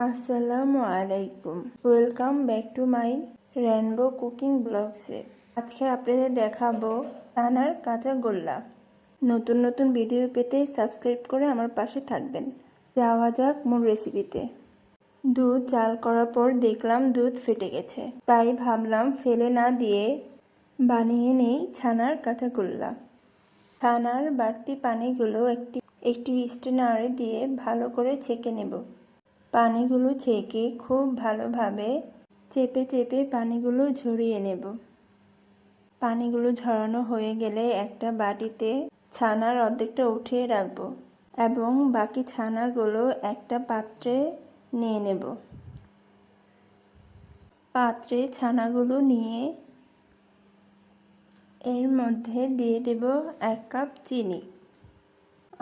আসসালামু আলাইকুম, welcome back to my rainbow cooking ব্লগসে। আজকে আপনাদের দেখাবো ছানার কাঁচা গোল্লা। নতুন নতুন ভিডিও পেতে সাবস্ক্রাইব করে আমার পাশে থাকবেন। যাওয়া যাক মূল রেসিপিতে। দুধ জাল করার পর দেখলাম দুধ ফেটে গেছে, তাই ভাবলাম ফেলে না দিয়ে বানিয়ে নেই ছানার কাঁচা গোল্লা। ছানার বাড়তি পানিগুলো একটি স্ট্রেনারে দিয়ে ভালো করে ছেঁকে নেব। পানিগুলো ছেঁকে খুব ভালোভাবে চেপে চেপে পানিগুলো ঝরিয়ে নেব। পানিগুলো ঝরানো হয়ে গেলে একটা বাটিতে ছানার অর্ধেকটা উঠিয়ে রাখবো এবং বাকি ছানাগুলো একটা পাত্রে নিয়ে নেব। পাত্রে ছানাগুলো নিয়ে এর মধ্যে দিয়ে দেব 1 কাপ চিনি।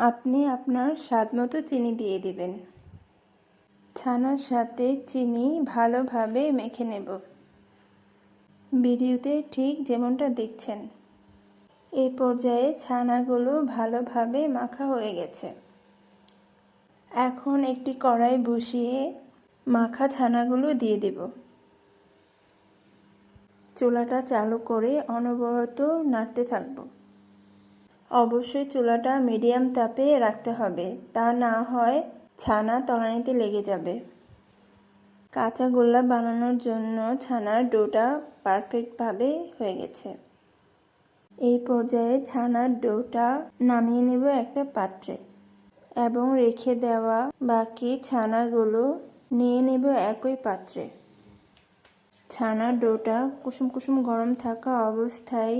আপনি আপনার স্বাদ মতো চিনি দিয়ে দিবেন। ছানার সাথে চিনি ভালোভাবে মেখে নেব, ভিডিওতে ঠিক যেমনটা দেখছেন। এই পর্যায়ে ছানাগুলো ভালোভাবে মাখা হয়ে গেছে। এখন একটি কড়াই বসিয়ে মাখা ছানাগুলো দিয়ে দেব। চুলাটা চালু করে অনবরত নাড়তে থাকব। অবশ্যই চুলাটা মিডিয়াম তাপে রাখতে হবে, তা না হয় ছানা তলানিতে লেগে যাবে। কাঁচা গোল্লা বানানোর জন্য ছানার ডোটা পারফেক্টভাবে হয়ে গেছে। এই পর্যায়ে ছানার ডোটা নামিয়ে নেব একটা পাত্রে এবং রেখে দেওয়া বাকি ছানাগুলো নিয়ে নেব একই পাত্রে। ছানার ডোটা কুসুম কুসুম গরম থাকা অবস্থায়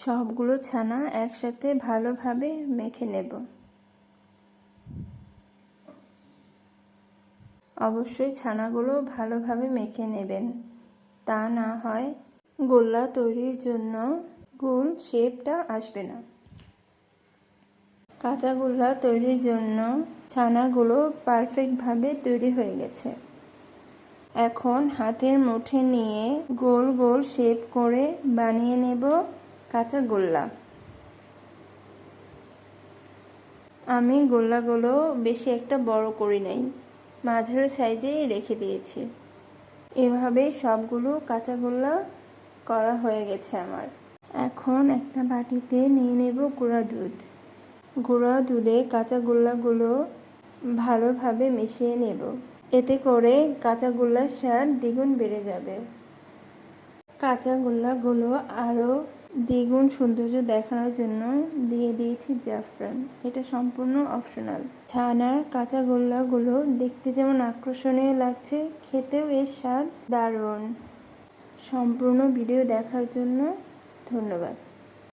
সবগুলো ছানা একসাথে ভালোভাবে মেখে নেব। অবশ্যই ছানাগুলো ভালোভাবে মেখে নেবেন, তা না হয় গোল্লা তৈরির জন্য গোল শেপটা আসবে না। কাঁচা গোল্লা তৈরির জন্য ছানাগুলো পারফেক্টভাবে তৈরি হয়ে গেছে। এখন হাতের মুঠে নিয়ে গোল গোল শেপ করে বানিয়ে নেব কাঁচা গোল্লা। আমি গোল্লাগুলো বেশি একটা বড় করি নাই, মাঝারি সাইজেই রেখে দিয়েছি। এভাবে সবগুলো কাঁচা গোল্লা করা হয়ে গেছে আমার। এখন একটা বাটিতে নিয়ে নেব গুঁড়া দুধ। গুঁড়া দুধে কাঁচা গোল্লাগুলো ভালোভাবে মিশিয়ে নেব। এতে করে কাঁচা গোল্লার স্বাদ দ্বিগুণ বেড়ে যাবে। কাঁচা গোল্লাগুলো আরও দ্বিগুণ সৌন্দর্য দেখানোর জন্য দিয়ে দিয়েছি জাফরান। এটা সম্পূর্ণ অপশনাল। ছানার কাঁচা গোল্লাগুলো দেখতে যেমন আকর্ষণীয় লাগছে, খেতেও এর স্বাদ দারুণ। সম্পূর্ণ ভিডিও দেখার জন্য ধন্যবাদ।